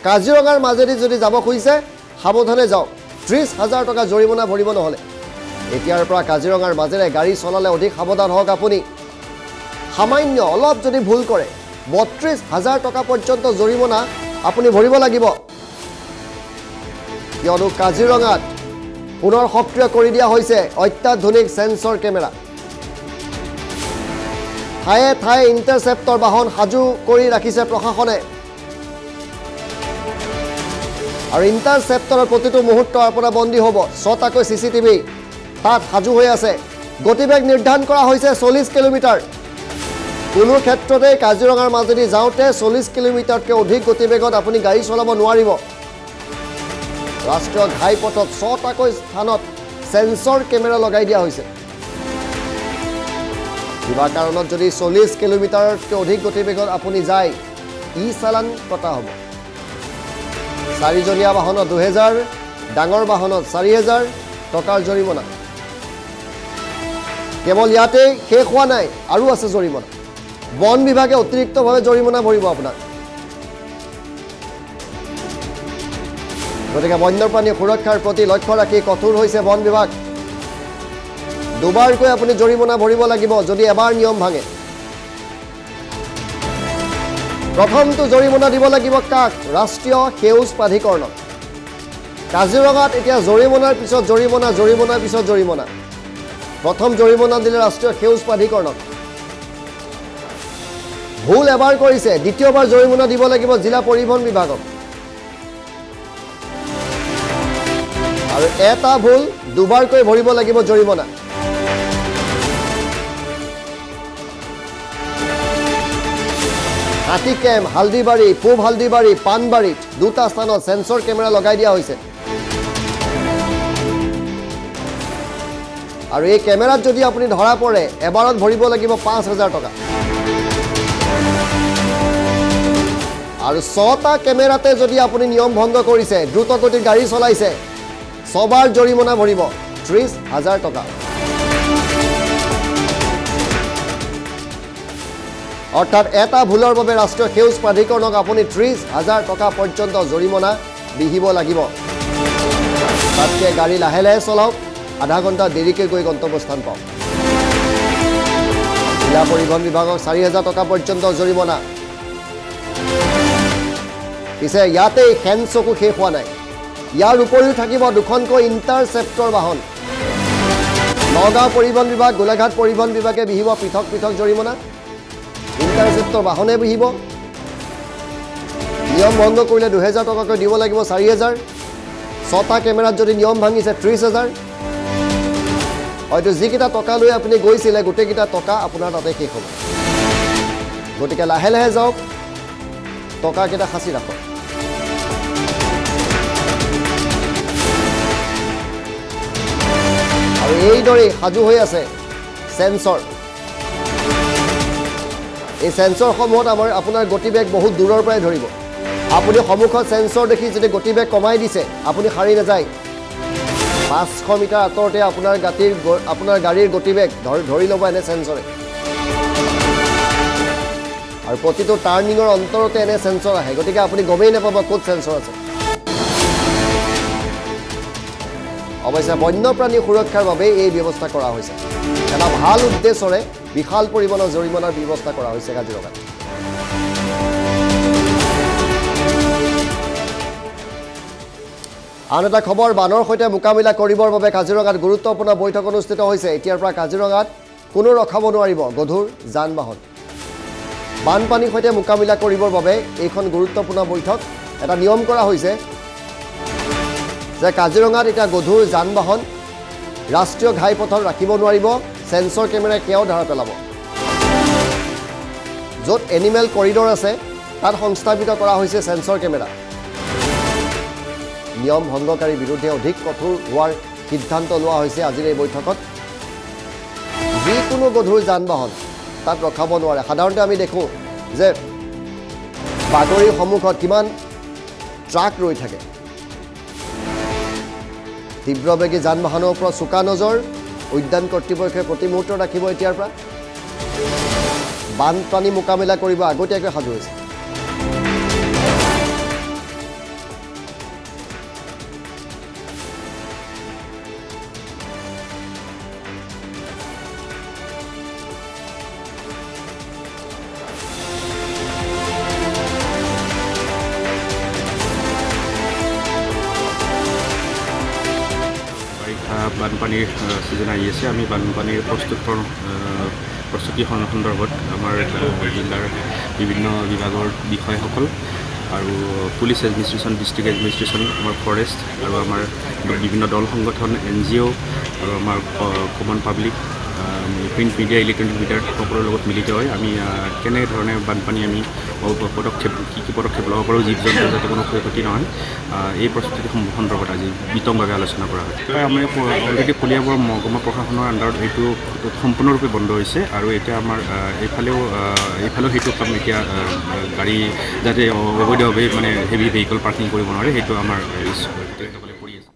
কাজিৰঙাৰ মাজেদি যদি যাব খুজিছে সাৱধানে যাওক 30,000 টকা জৰিমনা ভৰিব নহলে এতিয়াৰ পৰা কাজিৰঙাৰ মাজেৰে গাড়ী চলালে অধিক সাৱধান হওক আপুনি সামান্য অলপ যদি ভুল কৰে 32,000 টকা পৰ্যন্ত জৰিমনা আপুনি ভৰিব লাগিব কিয়নো কাজিৰঙাত পুনৰ সক্ৰিয় কৰি দিয়া হৈছে অত্যাধুনিক সেন্সৰ কেমেৰা ঠায়ে ঠায়ে ইণ্টাৰসেপ্টৰ বাহন সাজু কৰি ৰাখিছে প্ৰশাসনে আৰু ইণ্টাৰসেপ্টৰৰ প্ৰতিটো মুহূৰ্ত আপোনাৰ বন্দী হ'ব 6টাকৈ চিচিটিভি তাত সাজু হৈ আছে গতিবেগ নিৰ্ধাৰণ কৰা হৈছে 40 কিলোমিটাৰ কোনো ক্ষেত্ৰতে কাজিৰঙাৰ মাজেদি যাওঁতে 40 কিলোমিটাৰতকৈ অধিক গতিবেগত আপুনি গাড়ী চলাব নোৱাৰিব ৰাষ্ট্ৰীয় ঘাইপথত 6টাকৈ স্থানত সেন্সৰ কেমেৰা লগাই দিয়া হৈছে কিবা কাৰণত যদি 40 কিলোমিটাৰতকৈ অধিক গতিবেগত আপুনি যায় ই চালান কটা হ'ব 4জনীয়া বাহনত 2000 ডাঙৰ বাহনত 4000 টকাৰ জৰিমনা কেৱল ইয়াতে শেষ হোৱা নাই আৰু আছে জৰিমনা বন বিভাগে অতিৰিক্তভাৱে জৰিমনা ভৰিব আপোনাক গতিকে বন্যপ্ৰাণী সুৰক্ষাৰ প্ৰতি লক্ষ্য ৰাখি কঠোৰ হৈছে বন বিভাগ দুবাৰকৈ আপুনি জৰিমনা ভৰিব লাগিব যদি এবাৰ নিয়ম ভাঙে প্ৰথমটো জৰিমনা দিব লাগিব কাক ৰাষ্ট্ৰীয় সেউজ প্ৰাধিকৰণক কাজিৰঙাত এতিয়া জৰিমনাৰ পিছত জৰিমনাৰ পিছত জৰিমনা প্ৰথম জৰিমনা দিলে ৰাষ্ট্ৰীয় সেউজ প্ৰাধিকৰণক ভুল এবাৰ কৰিছে দ্বিতীয়বাৰ জৰিমনা দিব লাগিব জিলা পৰিবহণ বিভাগক আৰু এটা ভুল দুবাৰকৈ ভৰিব লাগিব জৰিমনা হাতীকেম হালদিবাৰী পূব হালদিবাৰী পানবাৰীত দুটা স্থানত সেন্সৰ কেমেৰা লগাই দিয়া হৈছে আৰু এই কেমেৰাত যদি আপুনি ধৰা পৰে এবাৰত ভৰিব লাগিব 5,000 টকা আৰু 6টা কেমেৰাতে যদি আপুনি নিয়ম ভংগ কৰিছে দ্ৰুতগতিত গাড়ী চলাইছে সবাৰ জৰিমনা ভৰিব 30,000 টকা অৰ্থাৎ এটা ভুলৰ বাবে ৰাষ্ট্ৰীয় সেউজ প্ৰাধিকৰণক আপুনি 30,000 টকা পৰ্যন্ত জৰিমনা বিহিব লাগিব তাতকৈ গাড়ী লাহে লাহে চলাওক আধা ঘণ্টা দেৰিকৈ গৈ গন্তব্যস্থান পাওক জিলা পৰিবহণ বিভাগক 4,000 টকা পৰ্যন্ত জৰিমনা পিছে ইয়াতেই সেন্সকো শেষ হোৱা নাই ইয়াৰ উপৰিও থাকিব দুখনকৈ ইণ্টাৰসেপ্টৰ বাহন নগাঁও পৰিবহণ বিভাগ গোলাঘাট পৰিবহণ বিভাগে বিহিব পৃথক পৃথক জৰিমনা ইণ্টাৰসেপ্টৰ বাহনে বিহিব নিয়ম ভংগ কৰিলে 2000 টকাকৈ দিব লাগিব 4000 6টা কেমেৰাত যদি নিয়ম ভাঙিছে 30,000 হয়তো যিকেইটা টকা লৈ আপুনি গৈছিলে গোটেইকেইটা টকা আপোনাৰ তাতে শেষ হ'ব গতিকে লাহে লাহে যাওক টকাকেইটা সাঁচি ৰাখক আৰু এইদৰে সাজু হৈ আছে সেন্সৰ এই সেন্সৰসমূহত আপোনাৰ গতিবেগ বহুত দূৰৰ পৰাই ধৰিব আপুনি সন্মুখত সেন্সৰ দেখি যদি গতিবেগ কমাই দিছে আপুনি হাৰি নাযায় 500 মিটাৰ আঁতৰতে আপোনাৰ গাড়ীৰ গতিবেগ ধৰি ল'ব এনে সেন্সৰে আৰু প্ৰতিটো টাৰ্ণিঙৰ অন্তৰতে এনে সেন্সৰ আহে গতিকে আপুনি গমেই নাপাব ক'ত সেন্সৰ আছে অৱশ্যে বন্যপ্ৰাণী সুৰক্ষাৰ বাবে এই ব্যৱস্থা কৰা হৈছে এটা ভাল উদ্দেশ্যৰে বিশাল পৰিমাণৰ জৰিমনাৰ ব্যৱস্থা কৰা হৈছে কাজিৰঙাত আন এটা খবৰ বানৰ সৈতে মোকাবিলা কৰিবৰ বাবে কাজিৰঙাত গুৰুত্বপূৰ্ণ বৈঠক অনুষ্ঠিত হৈছে এতিয়াৰ পৰা কাজিৰঙাত কোনো ৰখাব নোৱাৰিব গধুৰ যান বাহন বানপানীৰ সৈতে মোকাবিলা কৰিবৰ বাবে এইখন গুৰুত্বপূৰ্ণ বৈঠক এটা নিয়ম কৰা হৈছে যে কাজিৰঙাত এটা গধুৰ যান বাহন ৰাষ্ট্ৰীয় ঘাইপথত ৰাখিব নোৱাৰিব সেন্সৰ কেমেৰাই কেও ধৰা পেলাব য'ত এনিমেল কৰিডৰ আছে তাত সংস্থাপিত কৰা হৈছে সেন্সৰ কেমেৰা নিয়ম ভংগকাৰীৰ বিৰুদ্ধে অধিক কঠোৰ হোৱাৰ সিদ্ধান্ত লোৱা হৈছে আজিৰ এই বৈঠকত যিকোনো গধুৰ যান বাহন তাত ৰখাব নোৱাৰে সাধাৰণতে আমি দেখোঁ যে বাগৰিৰ সন্মুখত কিমান ট্ৰাক ৰৈ থাকে তীব্ৰবেগী যান বাহনৰ ওপৰত চোকা নজৰ উদ্যান কৰ্তৃপক্ষই প্ৰতি মুহূৰ্তত ৰাখিব এতিয়াৰ পৰা বানপানী মোকাবিলা কৰিব আগতীয়াকৈ সাজু হৈছে বানপানীৰ ছিজন আহি আছে আমি বানপানীৰ প্ৰস্তুতি সন্দৰ্ভত আমাৰ জিলাৰ বিভিন্ন বিভাগৰ বিষয়াসকল আৰু পুলিচ এডমিনিষ্ট্ৰেশ্যন ডিষ্ট্ৰিক্ট এডমিনিষ্ট্ৰেশ্যন আমাৰ ফৰেষ্ট আৰু আমাৰ বিভিন্ন দল সংগঠন NGO আৰু আমাৰ common public print media electronic মিডিয়াৰ সকলৰ লগত মিলিত হৈ আমি কেনেধৰণে বানপানী আমি পদক্ষেপ কি পদক্ষেপ ল'ব পাৰোঁ জীৱ জন্তুৰ যাতে কোনো ক্ষয়ক্ষতি নহয় এই প্ৰস্তুতি সন্দৰ্ভত আজি বিতংভাৱে আলোচনা কৰা হয় আমি অলৰেডি কলিয়াবৰ মহকুমা প্ৰশাসনৰ আণ্ডাৰত এইটো সম্পূৰ্ণৰূপে বন্ধ হৈছে আৰু এতিয়া আমাৰ এইফালেও সেইটো কাম এতিয়া গাড়ী যাতে অবৈধভাৱে মানে হেভি ভেহিকল পাৰ্কিং কৰিব নোৱাৰে সেইটো আমাৰ তেখেতসকলে কৰি আছে